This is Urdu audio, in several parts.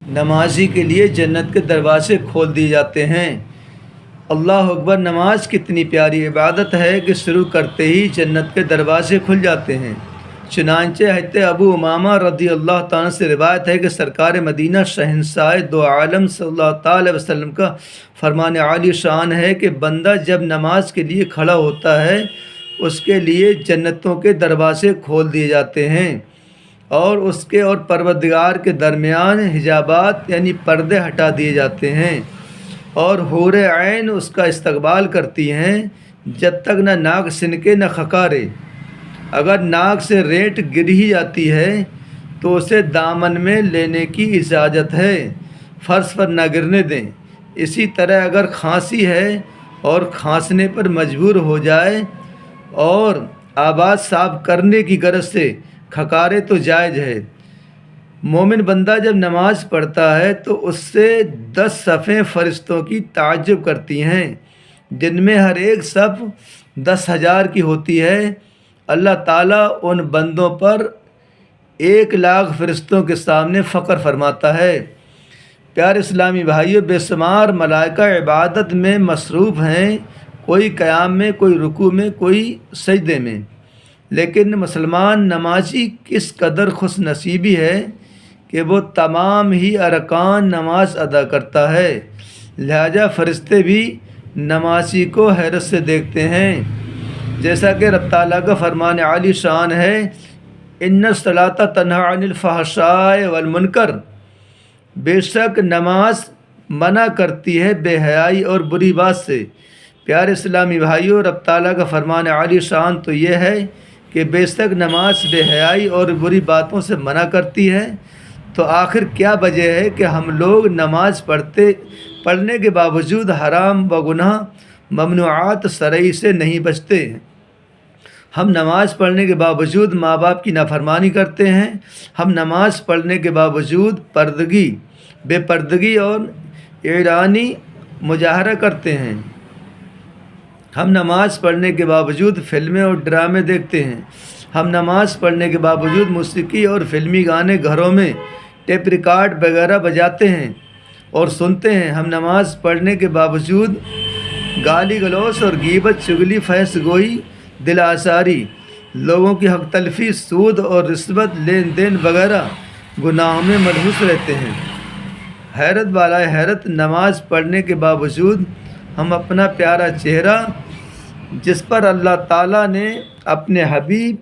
نمازی کے لیے جنت کے دروازے کھول دیے جاتے ہیں۔ اللہ اکبر! نماز کتنی پیاری عبادت ہے کہ شروع کرتے ہی جنت کے دروازے کھل جاتے ہیں۔ چنانچہ حضرت ابو امامہ رضی اللہ تعالیٰ سے روایت ہے کہ سرکار مدینہ شہنشاہ دو عالم صلی اللہ تعالی وسلم کا فرمان عالی شان ہے کہ بندہ جب نماز کے لیے کھڑا ہوتا ہے اس کے لیے جنتوں کے دروازے کھول دیے جاتے ہیں اور اس کے اور پروردگار کے درمیان حجابات یعنی پردے ہٹا دیے جاتے ہیں، اور حور عین اس کا استقبال کرتی ہیں جب تک نہ ناک سنکے نہ خکارے۔ اگر ناک سے ریٹ گر ہی جاتی ہے تو اسے دامن میں لینے کی اجازت ہے، فرش پر نہ گرنے دیں۔ اسی طرح اگر کھانسی ہے اور کھانسنے پر مجبور ہو جائے اور آواز صاف کرنے کی غرض سے کھکارے تو جائز ہے۔ مومن بندہ جب نماز پڑھتا ہے تو اس سے 10 صفیں فرشتوں کی تعجب کرتی ہیں، جن میں ہر ایک صف 10,000 کی ہوتی ہے۔ اللہ تعالیٰ ان بندوں پر 1,00,000 فرشتوں کے سامنے فخر فرماتا ہے۔ پیارے اسلامی بھائیوں، بے شمار ملائکہ عبادت میں مصروف ہیں، کوئی قیام میں، کوئی رکوع میں، کوئی سجدے میں، لیکن مسلمان نمازی کس قدر خوش نصیبی ہے کہ وہ تمام ہی ارکان نماز ادا کرتا ہے، لہذا فرشتے بھی نمازی کو حیرت سے دیکھتے ہیں، جیسا کہ رب تعالیٰ کا فرمان عالی شان ہے، ان الصلاۃ تنہی عن الفحشاء والمنکر، بے شک نماز منع کرتی ہے بے حیائی اور بری بات سے۔ پیارے اسلامی بھائیوں، رب تعالیٰ کا فرمان عالی شان تو یہ ہے کہ بے شک نماز بے حیائی اور بری باتوں سے منع کرتی ہے، تو آخر کیا وجہ ہے کہ ہم لوگ نماز پڑھنے کے باوجود حرام و گناہ ممنوعات شرعی سے نہیں بچتے؟ ہم نماز پڑھنے کے باوجود ماں باپ کی نافرمانی کرتے ہیں، ہم نماز پڑھنے کے باوجود بے پردگی اور اعلانی مظاہرہ کرتے ہیں، ہم نماز پڑھنے کے باوجود فلمیں اور ڈرامے دیکھتے ہیں، ہم نماز پڑھنے کے باوجود موسیقی اور فلمی گانے گھروں میں ٹیپ ریکارڈ وغیرہ بجاتے ہیں اور سنتے ہیں، ہم نماز پڑھنے کے باوجود گالی گلوچ اور غیبت، چغلی، فحش گوئی، دل آزاری، لوگوں کی حق تلفی، سود اور رشوت، لین دین وغیرہ گناہوں میں ملوث رہتے ہیں۔ حیرت بالائے حیرت، نماز پڑھنے کے باوجود ہم اپنا پیارا چہرہ، جس پر اللہ تعالیٰ نے اپنے حبیب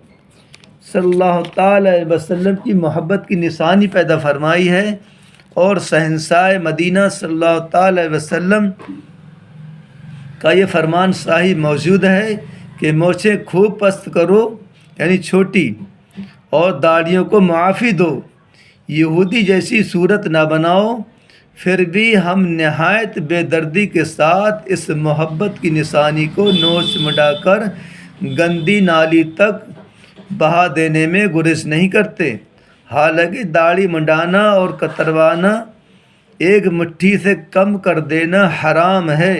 صلی اللہ تعالی علیہ وسلم کی محبت کی نشانی پیدا فرمائی ہے، اور شہنشاہ مدینہ صلی اللہ تعالی علیہ وسلم کا یہ فرمان صحیح موجود ہے کہ مونچھیں خوب پست کرو یعنی چھوٹی، اور داڑھیوں کو معافی دو، یہودی جیسی صورت نہ بناؤ۔ پھر بھی ہم نہایت بے دردی کے ساتھ اس محبت کی نشانی کو نوچ مڈا کر گندی نالی تک بہا دینے میں گریز نہیں کرتے، حالانکہ داڑھی منڈانا اور کتروانا ایک مٹھی سے کم کر دینا حرام ہے۔